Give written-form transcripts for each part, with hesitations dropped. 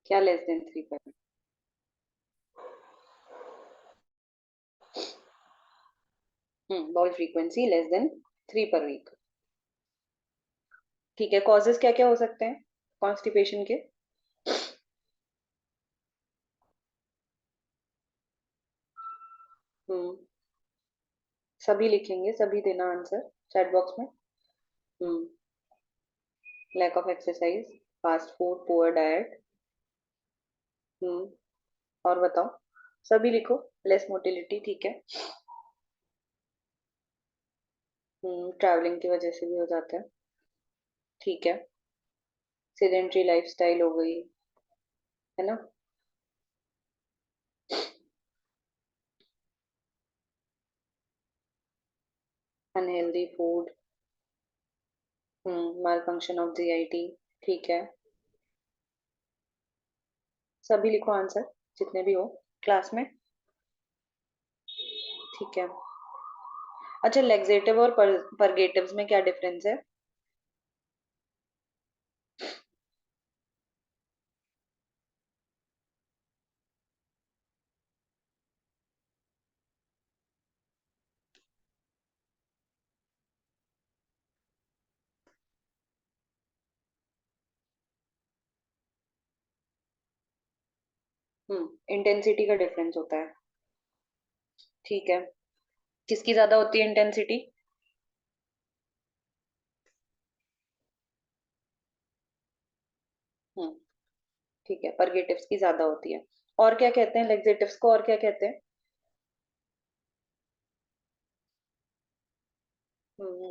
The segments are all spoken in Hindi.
क्या less than 3 per week? Bowel frequency less than 3 per week. ठीक है, कॉजेस क्या क्या हो सकते हैं कॉन्स्टिपेशन के? हम्म सभी लिखेंगे, सभी देना आंसर चैट बॉक्स में। Hmm lack of exercise, fast food, poor diet. और बताओ, सभी लिखो। लेस मोटिलिटी, ठीक है। ट्रैवलिंग की वजह से भी हो जाता है, ठीक है। सेडेंट्री लाइफस्टाइल हो गई, है ना। Unhealthy food. Malfunction of GIT, ठीक है। सभी लिखो आंसर, जितने भी हो क्लास में, ठीक है। अच्छा, लेक्सेटिव और परगेटिव्स में क्या डिफरेंस है? इंटेंसिटी का डिफरेंस होता है, ठीक है। किसकी ज्यादा होती है इंटेंसिटी? हम्म ठीक है, परगेटिव्स की ज्यादा होती है। और क्या कहते हैं लेक्सेटिव्स को, और क्या कहते हैं?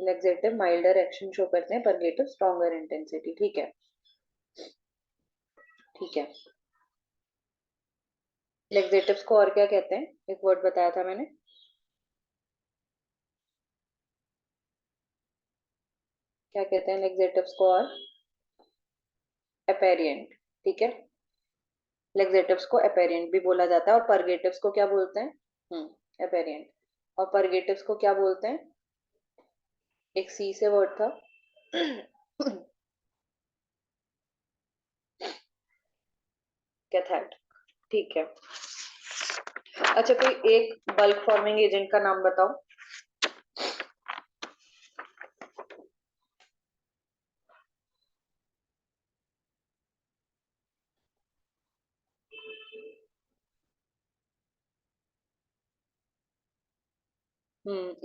लेक्सेटिव माइल्डर एक्शन शो करते हैं, परगेटिव स्ट्रॉन्गर इंटेंसिटी, ठीक है। ठीक है, लेक्सेटिव्स को और क्या कहते हैं? एक वर्ड बताया था मैंने। क्या कहते हैं लेक्सेटिव्स को और? एपेरिएंट, ठीक है। लेक्सेटिव्स को एपेरिएंट भी बोला जाता है, और परगेटिव्स को क्या बोलते हैं? एपेरिएंट। और परगेटिव्स को क्या बोलते हैं? एक सी से वर्ड था। कैथाइट, ठीक है। अच्छा, कोई एक बल्क फॉर्मिंग एजेंट का नाम बताओ।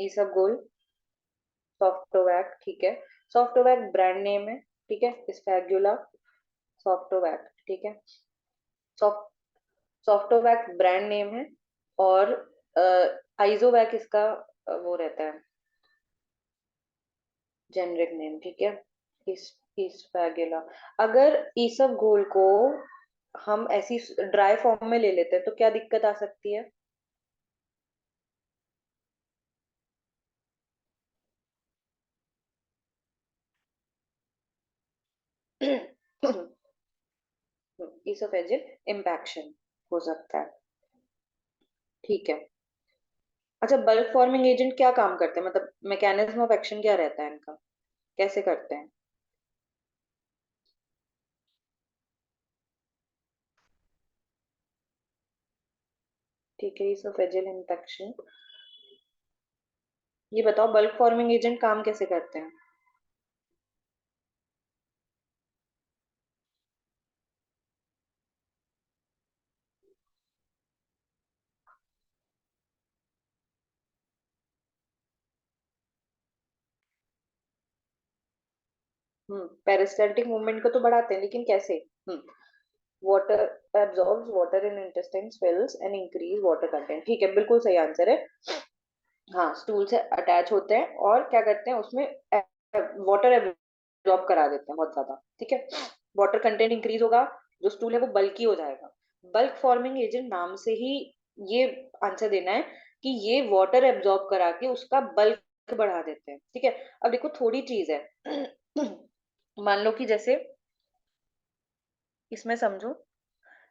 ईसबगोल, सॉफ्टोवैक, ठीक है। सॉफ्टोवैक ब्रांड नेम है, ठीक है। स्पैगुला, सॉफ्टोवैक, ठीक है। सॉफ्ट सॉफ्टोवैक ब्रांड नेम है। और आइजोवैक इसका वो रहता है, जेनरिक नेम, ठीक है। इस स्पैगुला। अगर ईसब घोल को हम ऐसी ड्राई फॉर्म में ले लेते हैं तो क्या दिक्कत आ सकती है? इसोफेजियल इम्पैक्शन हो सकता है, ठीक है। अच्छा, बल्क फॉर्मिंग एजेंट क्या काम करते हैं, मतलब मैकेनिज्म ऑफ एक्शन क्या रहता है इनका, कैसे करते हैं? ठीक है, इसोफेजियल इम्पैक्शन। ये बताओ, बल्क फॉर्मिंग एजेंट काम कैसे करते हैं? पेरिस्टाल्टिक मूवमेंट को तो बढ़ाते हैं, लेकिन कैसे? Water absorbs water in intestine, swells and increase water content, ठीक है, बिल्कुल सही आंसर है। हाँ, स्टूल से अटैच होते हैं और क्या करते हैं उसमें, वाटर एब्जॉर्ब करा देते हैं बहुत ज्यादा, ठीक है। वाटर कंटेंट इंक्रीज होगा, जो स्टूल है वो बल्की हो जाएगा। बल्क फॉर्मिंग एजेंट नाम से ही ये आंसर देना है कि ये वाटर एब्जॉर्ब करा के उसका बल्क बढ़ा देते हैं, ठीक है। अब देखो, थोड़ी चीज है। मान लो कि जैसे इसमें समझो,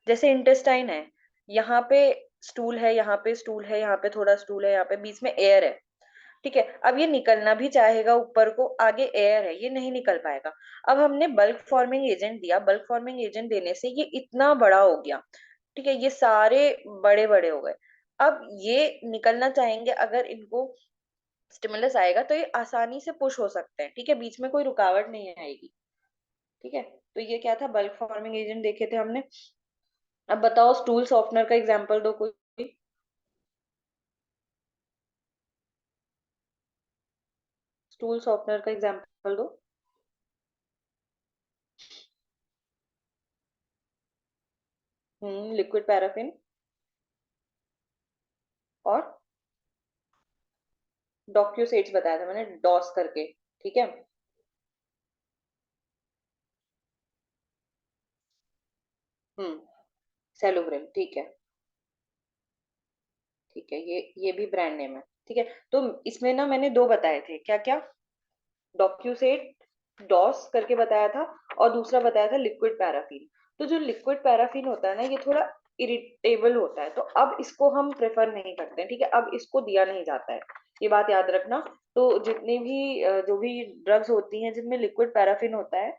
जैसे इंटेस्टाइन है, यहाँ पे स्टूल है, यहाँ पे स्टूल है, यहाँ पे थोड़ा स्टूल है, यहाँ पे बीच में एयर है। ठीक है, अब ये निकलना भी चाहेगा ऊपर को, आगे एयर है, ये नहीं निकल पाएगा। अब हमने बल्क फॉर्मिंग एजेंट दिया, बल्क फॉर्मिंग एजेंट देने से ये इतना बड़ा हो गया, ठीक है, ये सारे बड़े बड़े हो गए। अब ये निकलना चाहेंगे, अगर इनको स्टिमुलस आएगा तो ये आसानी से पुश हो सकते हैं, ठीक है, बीच में कोई रुकावट नहीं आएगी। ठीक है, तो ये क्या था, बल्क फॉर्मिंग एजेंट देखे थे हमने। अब बताओ स्टूल सॉफ्टनर का एग्जांपल दो कोई। स्टूल सॉफ्टनर का एग्जांपल दो। लिक्विड पैराफिन और डॉक्यूसेट्स बताया था मैंने, डॉस करके, ठीक है। हम्म सेलोब्रेन, ठीक है, ठीक है, ये भी ब्रांड नेम है, ठीक है। तो इसमें ना मैंने दो बताए थे, क्या क्या, डॉक्यूसेट डॉस करके बताया था, और दूसरा बताया था लिक्विड पैराफिन। तो जो लिक्विड पैराफिन होता है ना, ये थोड़ा इरिटेबल होता है, तो अब इसको हम प्रेफर नहीं करते हैं, ठीक है, अब इसको दिया नहीं जाता है, ये बात याद रखना। तो जितनी भी जो भी ड्रग्स होती हैं जिनमें लिक्विड पैराफिन होता है,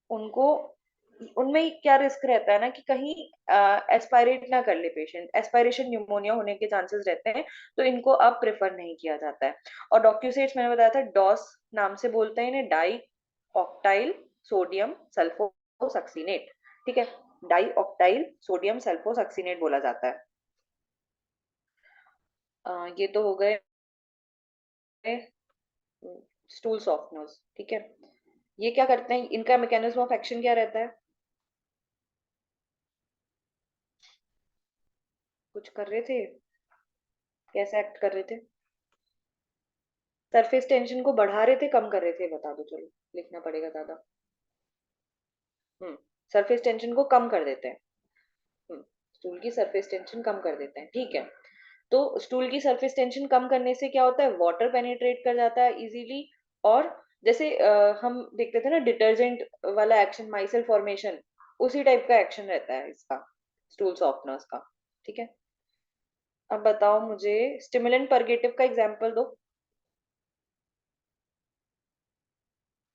उनको, उनमें क्या रिस्क रहता है ना कि कहीं एस्पायरेट ना कर ले पेशेंट, एस्पायरेशन न्यूमोनिया होने के चांसेस रहते हैं, तो इनको अब प्रेफर नहीं किया जाता है। और डॉक्यूसेट्स मैंने बताया था, डॉस नाम से बोलते हैं इन्हें, डाई ऑक्टाइल सोडियम सल्फोसक्सीनेट, ठीक है, डाई ऑक्टाइल सोडियम सल्फोसक्सीनेट बोला जाता है। ये तो हो गए स्टूल सॉफ्टनर्स, ठीक है। ये क्या करते हैं, इनका मैकेनिज्म ऑफ एक्शन क्या रहता है, कुछ कर रहे थे, कैसे एक्ट कर रहे थे, सरफेस टेंशन को बढ़ा रहे थे, कम कर रहे थे, बता दो, चलो लिखना पड़ेगा ज्यादा। सरफेस टेंशन को कम कर देते हैं। स्टूल की सरफेस टेंशन कम कर देते हैं, ठीक है। तो स्टूल की सरफेस टेंशन कम करने से क्या होता है, वाटर पेनिट्रेट कर जाता है इजीली। और जैसे हम देखते थे ना डिटर्जेंट वाला एक्शन, माइसेल फॉर्मेशन, उसी टाइप का एक्शन रहता है इसका, स्टूल सॉफ्टनर्स का, ठीक है। अब बताओ मुझे स्टिमुलेंट परगेटिव का एग्जांपल दो।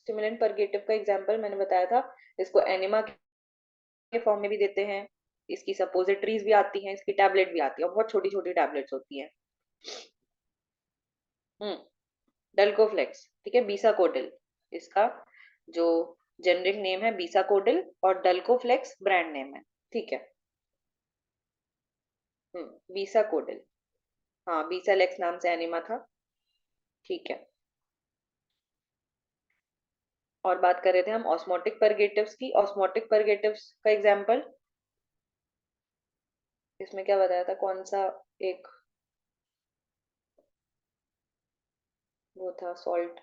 स्टिमुलेंट परगेटिव का एग्जांपल मैंने बताया था, इसको एनिमा के फॉर्म में भी देते हैं, इसकी सपोजिटरीज भी आती हैं, इसकी टैबलेट भी आती है, और बहुत छोटी छोटी टैबलेट्स होती हैं। हम्म डेल्कोफ्लेक्स, ठीक है, बीसाकोडिल, इसका जो जेनरिक नेम है बीसाकोडिल, और डेल्कोफ्लेक्स ब्रांड नेम है, ठीक है। बीसाकोडिल, हाँ बीसालेक्स नाम से एनिमा था, ठीक है। और बात कर रहे थे हम ऑस्मोटिक परगेटिव्स की, ऑस्मोटिक परगेटिव्स का एग्जांपल, इसमें क्या बताया था, कौन सा एक वो था सॉल्ट,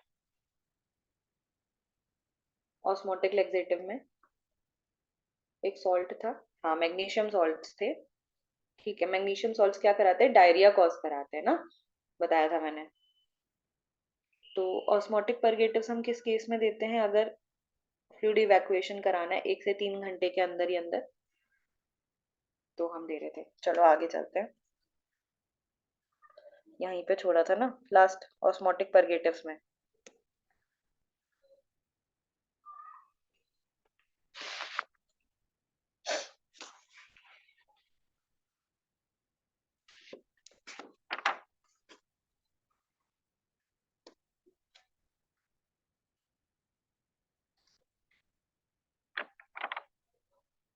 ऑस्मोटिक लेक्सेटिव में एक सॉल्ट था, हाँ मैग्नीशियम सॉल्ट्स थे, ठीक है। मैग्नीशियम सॉल्ट्स क्या कराते हैं, डायरिया कॉज कराते हैं ना, बताया था मैंने। तो ऑस्मोटिक परगेटिव्स हम किस केस में देते हैं, अगर फ्लूइड इवैक्यूएशन कराना है 1 से 3 घंटे के अंदर ही अंदर, तो हम दे रहे थे। चलो आगे चलते हैं, यहीं पे छोड़ा था ना लास्ट, ऑस्मोटिक परगेटिव्स में।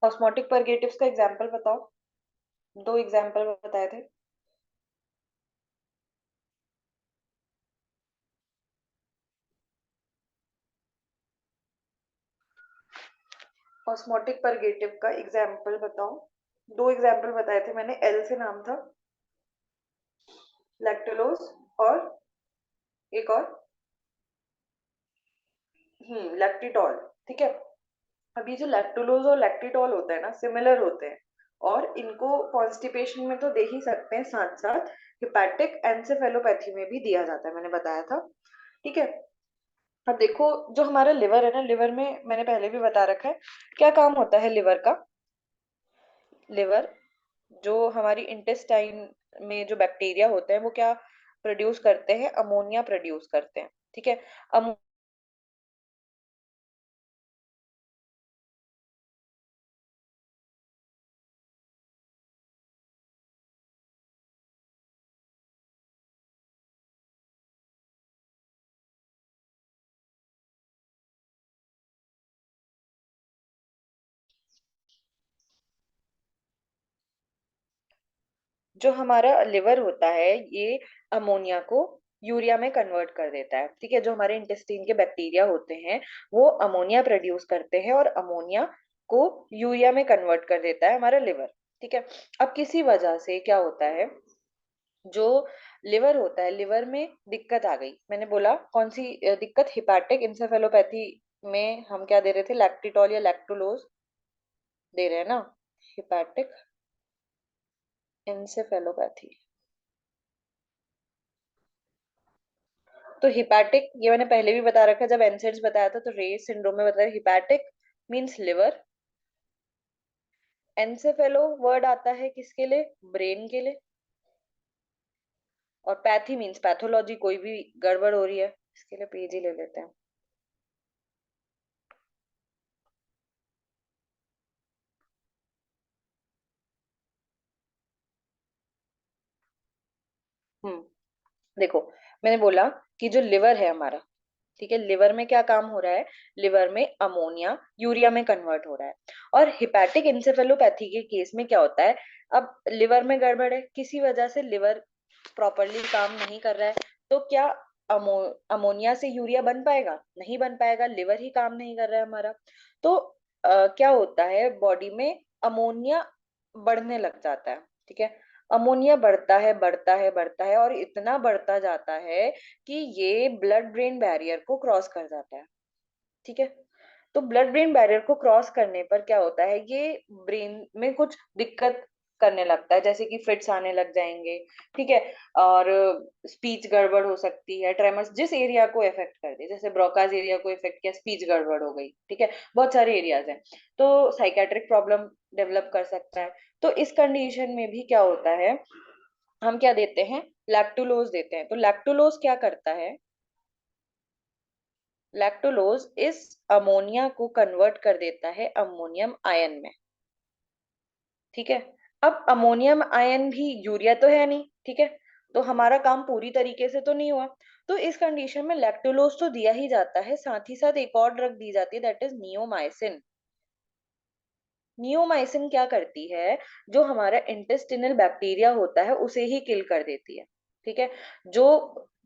ऑस्मोटिक परगेटिव्स का एग्जांपल बताओ, दो एग्जांपल बताए थे। ऑस्मोटिक परगेटिव का एग्जांपल बताओ, दो एग्जांपल बताए थे मैंने, एल से नाम था, लैक्टुलोज, और एक और, लैक्टिटॉल, ठीक है। अभी जो लैक्टुलोज और लैक्टिटॉल होता है ना, सिमिलर होते हैं, और इनको कॉन्स्टिपेशन में तो दे ही सकते हैं, साथ साथ हिपैटिक एंसेफेलोपैथी में भी दिया जाता है, मैंने बताया था, ठीक है। अब देखो, जो हमारा लिवर है ना, लिवर में मैंने पहले भी बता रखा है क्या काम होता है लिवर का। लिवर जो हमारी इंटेस्टाइन में जो बैक्टीरिया होते हैं वो क्या प्रोड्यूस करते हैं, अमोनिया प्रोड्यूस करते हैं, ठीक है। जो हमारा लिवर होता है ये अमोनिया को यूरिया में कन्वर्ट कर देता है, ठीक है। जो हमारे इंटेस्टाइन के बैक्टीरिया होते हैं वो अमोनिया प्रोड्यूस करते हैं और अमोनिया को यूरिया में कन्वर्ट कर देता है हमारा लिवर, ठीक है। अब किसी वजह से क्या होता है, जो लिवर होता है, लिवर में दिक्कत आ गई, मैंने बोला कौन सी दिक्कत, हिपैटिक इंसेफेलोपैथी में हम क्या दे रहे थे, लैक्टिटॉल या लैक्टुलोज दे रहे हैं ना, हिपैटिक इंसेफेलोपैथी। तो हिपैटिक ये मैंने पहले भी बता रखा, जब एनसेड्स बताया था तो रेस सिंड्रोम में बताया, हिपैटिक मींस लिवर, एनसेफेलो वर्ड आता है किसके लिए, ब्रेन के लिए, और पैथी मींस पैथोलॉजी, कोई भी गड़बड़ हो रही है, इसके लिए पीजी ले लेते हैं। देखो, मैंने बोला कि जो लिवर है हमारा, ठीक है, लिवर में क्या काम हो रहा है, लिवर में अमोनिया यूरिया में कन्वर्ट हो रहा है। और हिपैटिक इंसेफेलोपैथी के केस में क्या होता है, अब लिवर में गड़बड़ है, किसी वजह से लिवर प्रॉपरली काम नहीं कर रहा है, तो क्या अमो अमोनिया से यूरिया बन पाएगा, नहीं बन पाएगा, लिवर ही काम नहीं कर रहा है हमारा। तो क्या होता है, बॉडी में अमोनिया बढ़ने लग जाता है, ठीक है। अमोनिया बढ़ता है बढ़ता है बढ़ता है और इतना बढ़ता जाता है कि ये ब्लड ब्रेन बैरियर को क्रॉस कर जाता है, ठीक है। तो ब्लड ब्रेन बैरियर को क्रॉस करने पर क्या होता है, ये ब्रेन में कुछ दिक्कत करने लगता है, जैसे कि फिट्स आने लग जाएंगे, ठीक है। और स्पीच गड़बड़ हो सकती है, ट्रेमर्स जिस एरिया को इफेक्ट कर दे, जैसे ब्रोकाज एरिया को इफेक्ट किया, स्पीच गड़बड़ हो गई, ठीक है। बहुत सारे एरियाज हैं, तो साइकेट्रिक प्रॉब्लम डेवलप कर सकता है। तो इस कंडीशन में भी क्या होता है, हम क्या देते हैं, लैक्टुलोज देते हैं। तो लैक्टुलोज क्या करता है, लैक्टुलोज इस अमोनिया को कन्वर्ट कर देता है अमोनियम आयन में, ठीक है। अब अमोनियम आयन भी यूरिया तो है नहीं, ठीक है, तो हमारा काम पूरी तरीके से तो नहीं हुआ। तो इस कंडीशन में लैक्टुलोज तो दिया ही जाता है, साथ ही साथ एक और ड्रग दी जाती है, दैट इज नियोमाइसिन। नियोमाइसिन क्या करती है, जो हमारा इंटेस्टिनल बैक्टीरिया होता है उसे ही किल कर देती है, ठीक है। जो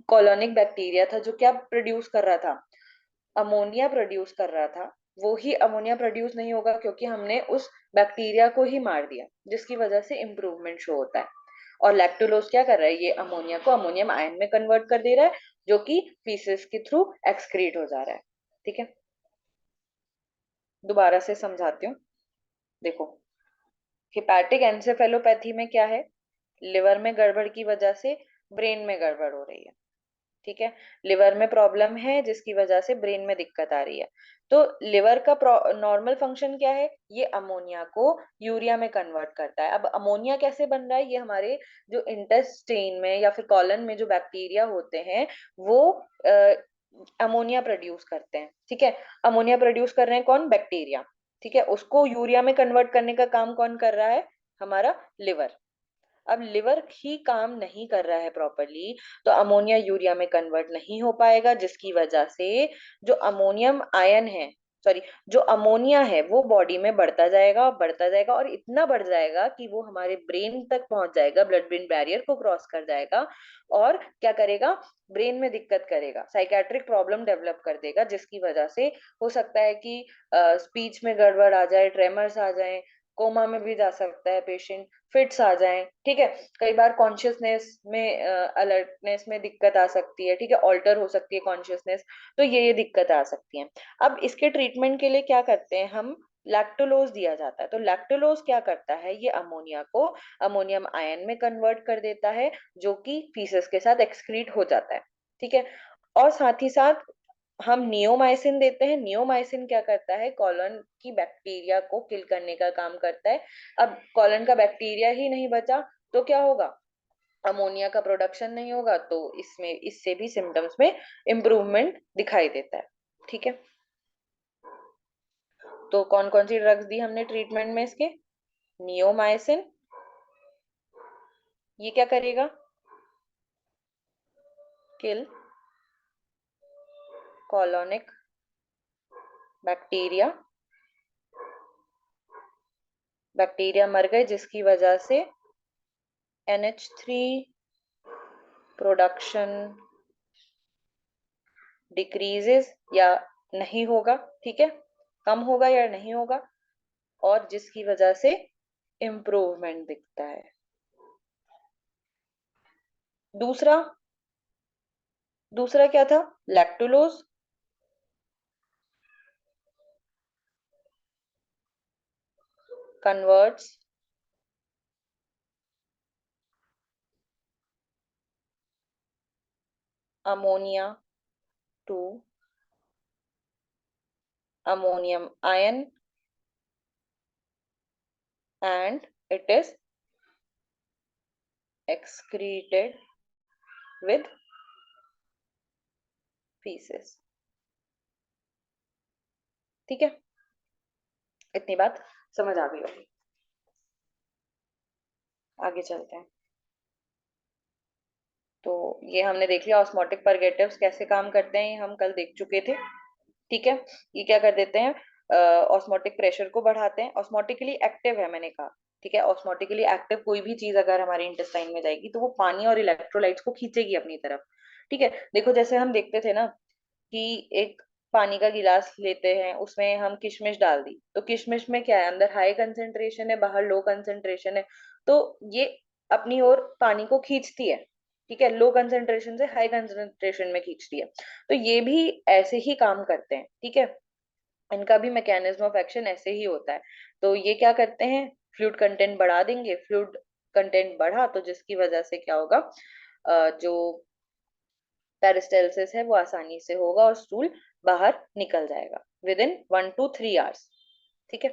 कॉलोनिक बैक्टीरिया था, जो क्या प्रोड्यूस कर रहा था, अमोनिया प्रोड्यूस कर रहा था, वो ही अमोनिया प्रोड्यूस नहीं होगा क्योंकि हमने उस बैक्टीरिया को ही मार दिया, जिसकी वजह से इंप्रूवमेंट शो होता है। और लैक्टुलोज क्या कर रहा है, ये अमोनिया को अमोनियम आयन में कन्वर्ट कर दे रहा है, जो कि फीसेस के थ्रू एक्सक्रीट हो जा रहा है, ठीक है। दोबारा से समझाती हूँ, देखो, हिपैटिक एंसेफेलोपैथी में क्या है, लिवर में गड़बड़ की वजह से ब्रेन में गड़बड़ हो रही है, ठीक है। लिवर में प्रॉब्लम है जिसकी वजह से ब्रेन में दिक्कत आ रही है। तो लिवर का नॉर्मल फंक्शन क्या है, ये अमोनिया को यूरिया में कन्वर्ट करता है। अब अमोनिया कैसे बन रहा है, ये हमारे जो इंटेस्टाइन में या फिर कॉलन में जो बैक्टीरिया होते हैं वो अमोनिया प्रोड्यूस करते हैं, ठीक है। अमोनिया प्रोड्यूस कर रहे हैं कौन, बैक्टीरिया, ठीक है। उसको यूरिया में कन्वर्ट करने का काम कौन कर रहा है, हमारा लिवर। अब लिवर ही काम नहीं कर रहा है प्रॉपरली, तो अमोनिया यूरिया में कन्वर्ट नहीं हो पाएगा, जिसकी वजह से जो अमोनियम आयन है, सॉरी, जो अमोनिया है वो बॉडी में बढ़ता जाएगा और इतना बढ़ जाएगा कि वो हमारे ब्रेन तक पहुंच जाएगा, ब्लड ब्रेन बैरियर को क्रॉस कर जाएगा और क्या करेगा, ब्रेन में दिक्कत करेगा, साइकेट्रिक प्रॉब्लम डेवलप कर देगा, जिसकी वजह से हो सकता है कि स्पीच में गड़बड़ आ जाए, ट्रेमर्स आ जाए, कोमा में भी जा सकता है पेशेंट, फिट्स आ जाएं, ठीक है। कई बार कॉन्शियसनेस में अलर्टनेस में दिक्कत आ सकती है, ठीक है, ऑल्टर हो सकती है कॉन्शियसनेस, तो ये दिक्कत आ सकती है। अब इसके ट्रीटमेंट के लिए क्या करते हैं हम, लैक्टोलोज दिया जाता है। तो लैक्टोलोज क्या करता है, ये अमोनिया को अमोनियम आयन में कन्वर्ट कर देता है, जो कि फीसेस के साथ एक्सक्रीट हो जाता है, ठीक है। और साथ ही साथ हम नियोमाइसिन देते हैं। नियोमाइसिन क्या करता है, कॉलन की बैक्टीरिया को किल करने का काम करता है। अब कॉलन का बैक्टीरिया ही नहीं बचा तो क्या होगा, अमोनिया का प्रोडक्शन नहीं होगा तो इसमें इससे भी सिम्टम्स में इम्प्रूवमेंट दिखाई देता है। ठीक है, तो कौन कौन सी ड्रग्स दी हमने ट्रीटमेंट में इसके? नियोमायसिन, ये क्या करेगा? किल कॉलोनिक बैक्टीरिया, बैक्टीरिया मर गए जिसकी वजह से NH3 प्रोडक्शन डिक्रीजेस या नहीं होगा। ठीक है, कम होगा या नहीं होगा, और जिसकी वजह से इम्प्रूवमेंट दिखता है। दूसरा, दूसरा क्या था? Lactulose, converts ammonia to ammonium ion and it is excreted with feces। ठीक है, इतनी बात समझ आ गई होगी। आगे चलते हैं। तो ये हमने देख लिया ऑस्मोटिक परगेटिव्स कैसे काम करते हैं, ये हम कल देख चुके थे। ठीक है, ये क्या कर देते हैं? ऑस्मोटिक प्रेशर को बढ़ाते हैं। ऑस्मोटिकली एक्टिव है मैंने कहा। ठीक है, ऑस्मोटिकली एक्टिव कोई भी चीज अगर हमारे इंटेस्टाइन में जाएगी तो वो पानी और इलेक्ट्रोलाइट्स को खींचेगी अपनी तरफ। ठीक है, देखो जैसे हम देखते थे ना कि एक पानी का गिलास लेते हैं, उसमें हम किशमिश डाल दी, तो किशमिश में क्या है? अंदर हाई कंसेंट्रेशन है, बाहर लो कंसेंट्रेशन है, तो ये अपनी ओर पानी को खींचती है। ठीक है, लो कंसेंट्रेशन से हाई कंसेंट्रेशन में खींचती है। तो ये भी ऐसे ही काम करते हैं। ठीक है, इनका भी मैकेनिज्म ऑफ एक्शन ऐसे ही होता है। तो ये क्या करते हैं? फ्लूइड कंटेंट बढ़ा देंगे। फ्लूइड कंटेंट बढ़ा तो जिसकी वजह से क्या होगा? जो पेरिस्टालसिस है वो आसानी से होगा और स्टूल बाहर निकल जाएगा विद इन 1 to 3 आवर्स। ठीक है,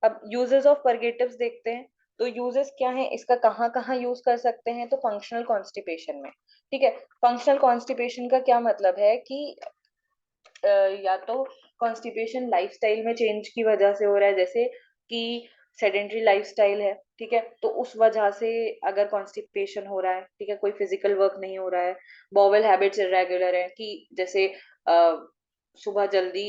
अब यूजेस ऑफ परगेटिव्स देखते हैं। तो यूजेस क्या है इसका, कहाँ कहाँ यूज कर सकते हैं? तो फंक्शनल कॉन्स्टिपेशन में। ठीक है, फंक्शनल कॉन्स्टिपेशन का क्या मतलब है कि या तो कॉन्स्टिपेशन लाइफस्टाइल में चेंज की वजह से हो रहा है, जैसे कि सेडेंट्री लाइफस्टाइल है। ठीक है, तो उस वजह से अगर कॉन्स्टिपेशन हो रहा है, ठीक है, कोई फिजिकल वर्क नहीं हो रहा है, बॉवल हैबिट्स इरेगुलर है, कि जैसे सुबह जल्दी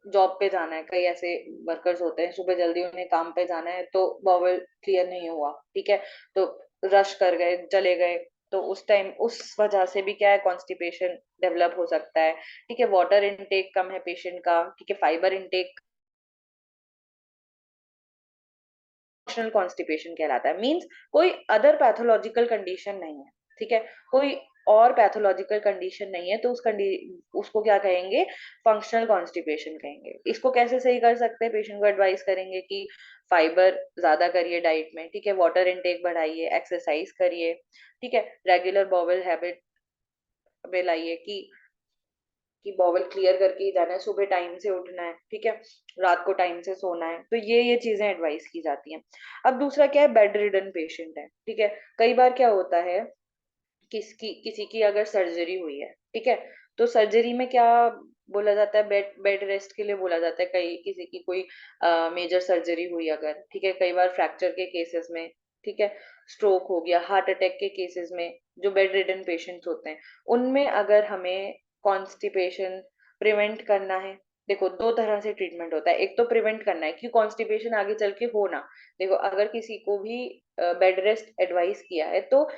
जॉब पे जाना है, कई ऐसे वर्कर्स होते हैं सुबह जल्दी उन्हें काम पे जाना है तो बॉवल क्लियर नहीं हुआ। ठीक है, तो रश कर गए, चले गए, तो उस टाइम उस वजह से भी क्या है? कॉन्स्टिपेशन डेवलप हो सकता है। ठीक है, वाटर इनटेक कम है पेशेंट का। ठीक है, फाइबर इनटेक, फंक्शनल कॉन्स्टिपेशन कहलाता है। मींस कोई अदर पैथोलॉजिकल कंडीशन नहीं है। ठीक है, कोई और पैथोलॉजिकल कंडीशन नहीं है तो उसको क्या कहेंगे? फंक्शनल कॉन्स्टिपेशन कहेंगे। इसको कैसे सही कर सकते हैं? पेशेंट को एडवाइस करेंगे कि फाइबर ज्यादा करिए डाइट में। ठीक है, वाटर इनटेक बढ़ाइए, एक्सरसाइज करिए। ठीक है, रेगुलर बॉवल हैबिट में लाइए कि बॉवल क्लियर करके ही जाना है, सुबह टाइम से उठना है। ठीक है, रात को टाइम से सोना है। तो ये चीजें एडवाइस की जाती हैं। अब दूसरा क्या है? बेड रिडन पेशेंट है। ठीक है, कई बार क्या होता है, किसी की अगर सर्जरी हुई है, ठीक है, तो सर्जरी में क्या बोला जाता है? बेड बेड रेस्ट के लिए बोला जाता है। कई किसी की कोई मेजर सर्जरी हुई अगर, ठीक है, कई बार फ्रैक्चर के केसेस में, ठीक है, स्ट्रोक हो गया, हार्ट अटैक के केसेस में, जो बेड रिडन पेशेंट्स होते हैं उनमें अगर हमें कॉन्स्टिपेशन प्रिवेंट करना है, देखो दो तरह से ट्रीटमेंट होता है। एक तो प्रिवेंट करना है कि कॉन्स्टिपेशन आगे चल के हो ना। देखो अगर किसी को भी बेड रेस्ट एडवाइस किया है तो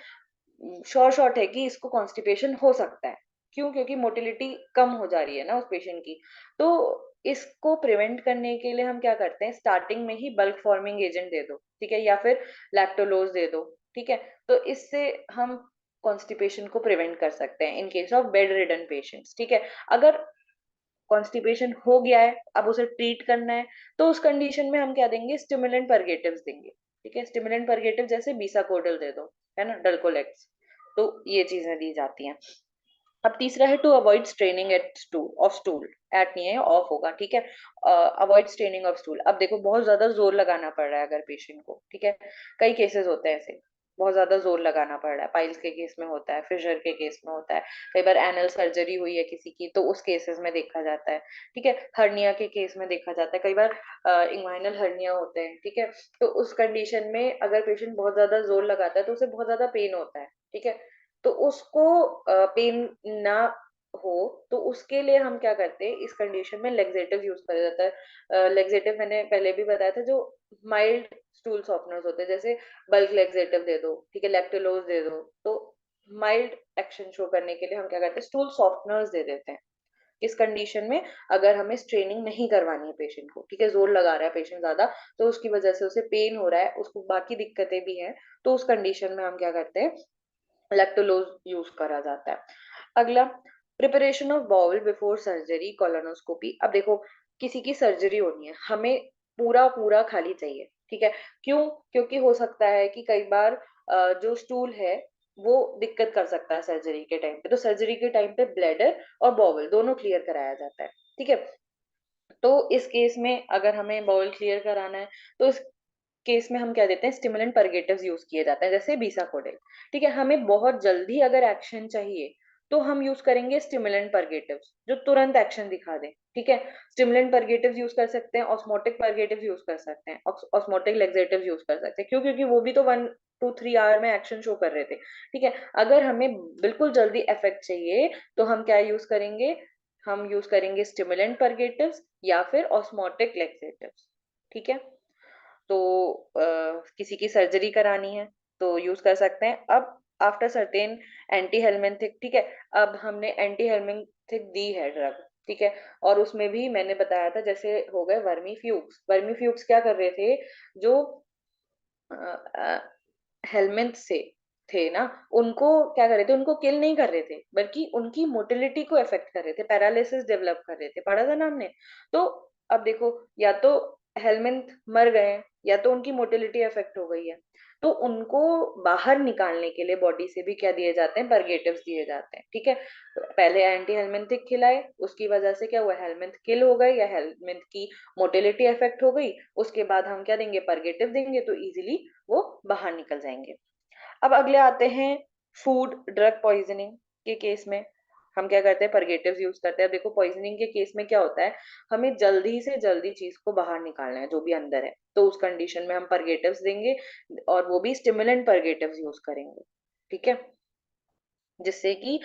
शॉर्ट है कि इसको कॉन्स्टिपेशन हो सकता है। क्यों? क्योंकि मोटिलिटी कम हो जा रही है ना उस पेशेंट की। तो इसको प्रिवेंट करने के लिए हम क्या करते हैं? स्टार्टिंग में ही बल्क फॉर्मिंग एजेंट दे दो, ठीक है, या फिर लैक्टोलोज दे दो। ठीक है, तो इससे हम कॉन्स्टिपेशन को प्रिवेंट कर सकते हैं in case of bed ridden patients. ठीक है, अगर कॉन्स्टिपेशन हो गया है, अब उसे ट्रीट करना है, तो उस कंडीशन में हम क्या देंगे? स्टिमुलेंट परगेटिव्स देंगे। ठीक है, स्टिमुलेंट परगेटिव जैसे बीसाकोडल दे दो, है ना, डल्कोलेक्स। तो ये चीजें दी जाती हैं। अब तीसरा है to avoid straining at stool of stool, at नहीं है ऑफ होगा, ठीक है। अवॉइड स्ट्रेनिंग ऑफ स्टूल, अब देखो बहुत ज्यादा जोर लगाना पड़ रहा है अगर पेशेंट को, ठीक है, कई केसेस होते हैं ऐसे, बहुत ज्यादा जोर लगाना पड़ रहा है, पाइल्स के केस में होता है, फिशर के केस में होता है, कई बार एनल सर्जरी हुई है किसी की तो उस केसेस में देखा जाता है, ठीक है, हर्निया के केस में देखा जाता है, कई बार इंग्वाइनल हर्निया होते हैं, ठीक है। तो उस कंडीशन में अगर पेशेंट बहुत ज्यादा जोर लगाता है तो उसे बहुत ज्यादा पेन होता है, ठीक है। तो उसको पेन ना हो तो उसके लिए हम क्या करते हैं, इस कंडीशन में लेग्जेटिव यूज करा जाता है। लेग्जेटिव मैंने पहले भी बताया था, जो माइल्ड स्टूल सॉफ्टनर्स होते हैं, जैसे बल्क लेग्जेटिव दे दो, ठीक है, लैक्टोलोज दे दो, तो माइल्ड एक्शन शो करने के लिए हम क्या करते हैं, स्टूल सॉफ्टनर्स दे देते हैं इस कंडीशन में, अगर हमें स्ट्रेनिंग नहीं करवानी है पेशेंट को, ठीक है, जोर लगा रहा है पेशेंट ज्यादा तो उसकी वजह से उसे पेन हो रहा है, उसको बाकी दिक्कतें भी हैं, तो उस कंडीशन में हम क्या करते हैं, लैक्टोलोज यूज करा जाता है। अगला, preparation of bowel before surgery colonoscopy, अब देखो किसी की सर्जरी होनी है, हमें पूरा पूरा खाली चाहिए, ठीक है, क्यों, क्योंकि हो सकता है कि कई बार जो स्टूल है वो दिक्कत कर सकता है सर्जरी के टाइम पे, तो सर्जरी के टाइम पे ब्लैडर और बाउल दोनों क्लियर कराया जाता है, ठीक है। तो इस केस में अगर हमें बाउल क्लियर कराना है तो इस केस में हम क्या देते हैं, स्टिमुलेंट परगेटिव्स यूज किए जाते हैं, जैसे बीसाकोडेल, ठीक है। हमें बहुत जल्दी अगर एक्शन चाहिए तो हम यूज करेंगे स्टिमुलेंट परगेटिव्स जो तुरंत एक्शन दिखा दे, ठीक है। स्टिमुलेंट परगेटिव्स यूज कर सकते हैं, ऑस्मोटिक परगेटिव्स यूज कर सकते हैं, ऑस्मोटिक लेक्सेटिव्स यूज कर सकते हैं, क्यों, क्योंकि वो भी तो 1 2 3 आवर में एक्शन शो कर रहे थे, ठीक है। अगर हमें बिल्कुल जल्दी इफेक्ट चाहिए तो हम क्या यूज करेंगे, हम यूज करेंगे स्टिमुलेंट परगेटिव्स या फिर ऑस्मोटिक लेक्सेटिव्स, ठीक है। तो किसी की सर्जरी करानी है तो यूज कर सकते हैं। अब आफ्टर सर्टेन एंटी हेलमिंथिक, ठीक है, अब हमने एंटी हेलमिंथिक दी है ड्रग, ठीक है, और उसमें भी मैंने बताया था जैसे हो गए वर्मी फ्यूक्स, वर्मी फ्यूक्स क्या कर रहे थे, जो हेलमिंथ से थे ना, उनको क्या कर रहे थे, उनको किल नहीं कर रहे थे बल्कि उनकी मोटिलिटी को इफेक्ट कर रहे थे, पैरालिसिस डेवलप कर रहे थे, पढ़ा था ना हमने। तो अब देखो, या तो हेलमिंथ मर गए या तो उनकी मोटिलिटी इफेक्ट हो गई है, तो उनको बाहर निकालने के लिए बॉडी से भी क्या दिए जाते हैं, परगेटिव्स दिए जाते हैं, ठीक है। तो पहले एंटी हेलमिंथिक खिलाए, उसकी वजह से क्या हुआ, हेलमिंथ किल हो गई या हेलमिंथ की मोटिलिटी इफेक्ट हो गई, उसके बाद हम क्या देंगे, परगेटिव देंगे तो इजीली वो बाहर निकल जाएंगे। अब अगले आते हैं फूड ड्रग पॉइजनिंग के केस में हम क्या करते हैं, परगेटिव्स यूज करते हैं। अब देखो पॉइजनिंग के केस में क्या होता है, हमें जल्दी से जल्दी चीज को बाहर निकालना है जो भी अंदर है, तो उस कंडीशन में हम परगेटिव्स देंगे और वो भी स्टिमुलेंट परगेटिव्स यूज करेंगे, ठीक है, जिससे कि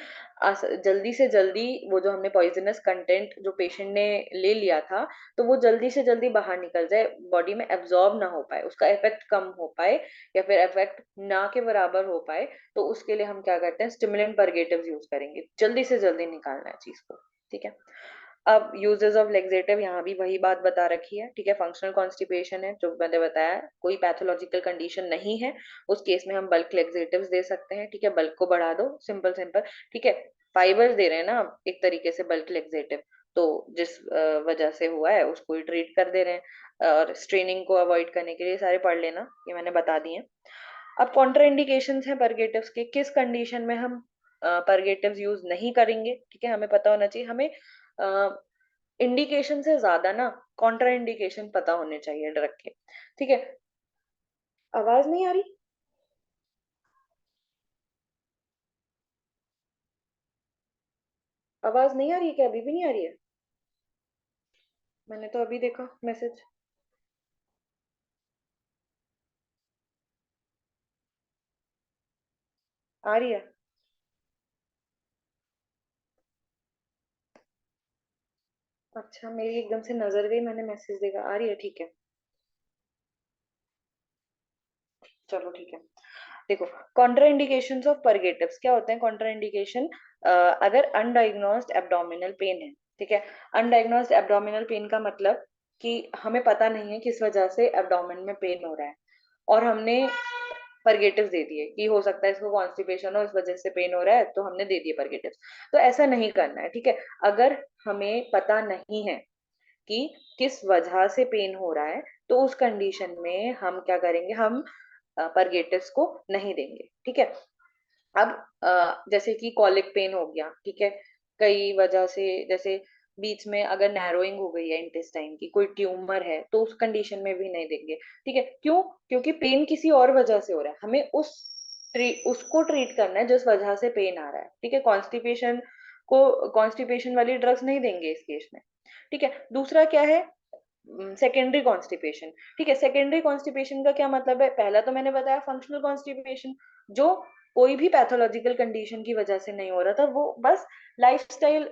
जल्दी से जल्दी वो जो हमने पॉइजनस कंटेंट जो पेशेंट ने ले लिया था तो वो जल्दी से जल्दी बाहर निकल जाए, बॉडी में एब्जॉर्ब ना हो पाए, उसका इफेक्ट कम हो पाए या फिर इफेक्ट ना के बराबर हो पाए, तो उसके लिए हम क्या करते हैं, स्टिमुलेंट परगेटिव्स यूज करेंगे, जल्दी से जल्दी निकालना है चीज को, ठीक है। अब यूजेस ऑफ लेक्सेटिव, यहाँ भी वही बात बता रखी है, ठीक है, फंक्शनल कॉन्स्टिपेशन है जो मैंने बताया, कोई पैथोलॉजिकल कंडीशन नहीं है, उस केस में हम बल्क लेक्सेटिव्स दे सकते हैं, ठीक है, बल्क को बढ़ा दो, सिंपल सिंपल, ठीक है, फाइबर्स दे रहे हैं ना आप एक तरीके से बल्क लेक्सेटिव, तो जिस वजह से हुआ है उसको ही ट्रीट कर दे रहे हैं, और स्ट्रेनिंग को अवॉइड करने के लिए सारे पढ़ लेना, ये मैंने बता दिए। अब कॉन्ट्राइंडिकेशंस हैं परगेटिव्स के, किस कंडीशन में हम परगेटिव्स यूज नहीं करेंगे, ठीक है, हमें पता होना चाहिए, हमें इंडिकेशन से ज्यादा ना कॉन्ट्रा इंडिकेशन पता होने चाहिए ड्रग के, ठीक है। आवाज नहीं आ रही, आवाज नहीं आ रही है क्या, अभी भी नहीं आ रही है, मैंने तो अभी देखा मैसेज, आ रही है, अच्छा मेरी एकदम से नजर गई, मैंने मैसेज देखा, आ रही है, ठीक है, चलो ठीक है। देखो कॉन्ट्राइंडिकेशंस ऑफ परगेटिव्स क्या होते हैं, कॉन्ट्राइंडिकेशन, अगर अनडायग्नोज्ड एब्डोमिनल पेन है, ठीक है, अनडायग्नोज्ड एब्डोमिनल पेन का मतलब कि हमें पता नहीं है किस वजह से एब्डोमेन में पेन हो रहा है और हमने परगेटिव्स दे दिए कि हो सकता है इसको कॉन्स्टिपेशन हो इस वजह से पेन हो रहा है तो हमने दे दिए परगेटिव्स, तो ऐसा नहीं करना है, ठीक है। अगर हमें पता नहीं है कि किस वजह से पेन हो रहा है तो उस कंडीशन में हम क्या करेंगे, हम परगेटिव्स को नहीं देंगे, ठीक है। अब जैसे कि कॉलिक पेन हो गया, ठीक है, कई वजह से, जैसे बीच में अगर नैरोइंग हो गई है इंटेस्टाइन की, कोई ट्यूमर है, तो उस कंडीशन में भी नहीं देंगे। ठीक है, क्यों? क्योंकि पेन किसी और वजह से हो रहा है, हमें उसको ट्रीट करना है जिस वजह से पेन आ रहा है। ठीक है, कॉन्स्टिपेशन वाली ड्रग्स नहीं देंगे इस केस में। ठीक है, दूसरा क्या है, सेकेंडरी कॉन्स्टिपेशन। ठीक है, सेकेंडरी कॉन्स्टिपेशन का क्या मतलब है? पहला तो मैंने बताया फंक्शनल कॉन्स्टिपेशन, जो कोई भी पैथोलॉजिकल कंडीशन की वजह से नहीं हो रहा था, वो बस लाइफस्टाइल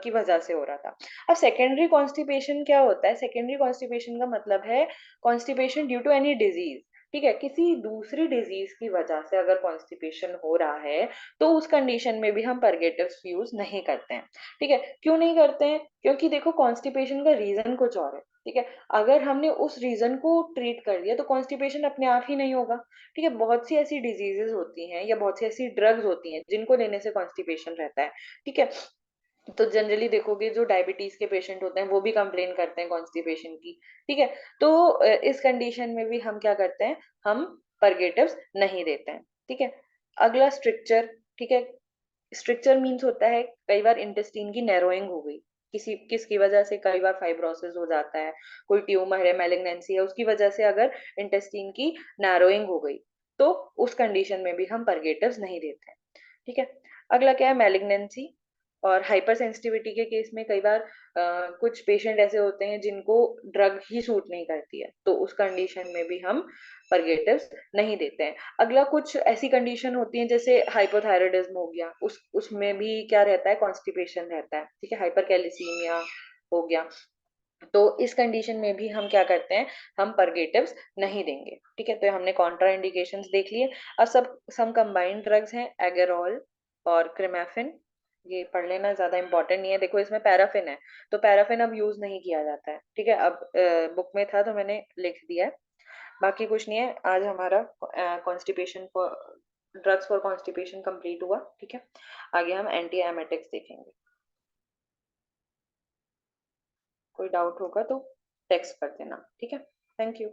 की वजह से हो रहा था। अब सेकेंडरी कॉन्स्टिपेशन क्या होता है? सेकेंडरी कॉन्स्टिपेशन का मतलब है constipation due to any disease. ठीक है, किसी दूसरी डिजीज की वजह से अगर कॉन्स्टिपेशन हो रहा है, तो उस कंडीशन में भी हम परगेटिव्स यूज नहीं करते हैं। ठीक है, क्यों नहीं करते हैं? क्योंकि देखो कॉन्स्टिपेशन का रीजन कुछ और है। ठीक है, अगर हमने उस रीजन को ट्रीट कर दिया तो कॉन्स्टिपेशन अपने आप ही नहीं होगा। ठीक है, बहुत सी ऐसी डिजीजेस होती हैं या बहुत सी ऐसी ड्रग्स होती हैं जिनको लेने से कॉन्स्टिपेशन रहता है। ठीक है, तो जनरली देखोगे जो डायबिटीज के पेशेंट होते हैं वो भी कंप्लेन करते हैं कॉन्स्टिपेशन की। ठीक है, तो इस कंडीशन में भी हम क्या करते हैं, हम परगेटिव्स नहीं देते हैं। ठीक है, अगला स्ट्रिक्चर। ठीक है, स्ट्रक्चर मीन्स होता है कई बार इंटेस्टाइन की नैरोइंग हो गई, किसकी वजह से, कई बार फाइब्रोसिस हो जाता है, कोई ट्यूमर है, मैलिग्नेंसी है, उसकी वजह से अगर इंटेस्टाइन की नैरोइंग हो गई, तो उस कंडीशन में भी हम परगेटिव्स नहीं देते हैं। ठीक है, अगला क्या है, मैलिग्नेंसी और हाइपर सेंसिटिविटी के केस में कई बार कुछ पेशेंट ऐसे होते हैं जिनको ड्रग ही सूट नहीं करती है, तो उस कंडीशन में भी हम परगेटिव्स नहीं देते हैं। अगला कुछ ऐसी कंडीशन होती है जैसे हाइपोथायराइडिज्म हो गया, उसमें भी क्या रहता है, कॉन्स्टिपेशन रहता है। ठीक है, हाइपर कैल्सिमिया हो गया, तो इस कंडीशन में भी हम क्या करते हैं, हम परगेटिव्स नहीं देंगे। ठीक है, तो हमने कॉन्ट्रा इंडिकेशंस देख लिए। अब सब सम कंबाइंड ड्रग्स हैं, एगेरॉल और क्रिमेफिन, ये पढ़ लेना, ज्यादा इंपॉर्टेंट नहीं है। देखो इसमें पैराफिन है, तो पैराफिन अब यूज नहीं किया जाता है। ठीक है, अब बुक में था तो मैंने लिख दिया है। बाकी कुछ नहीं है, आज हमारा constipation for drugs for constipation complete हुआ। ठीक है, आगे हम एंटी एमेटिक्स देखेंगे। कोई डाउट होगा तो टेक्स्ट कर देना। ठीक है, थैंक यू।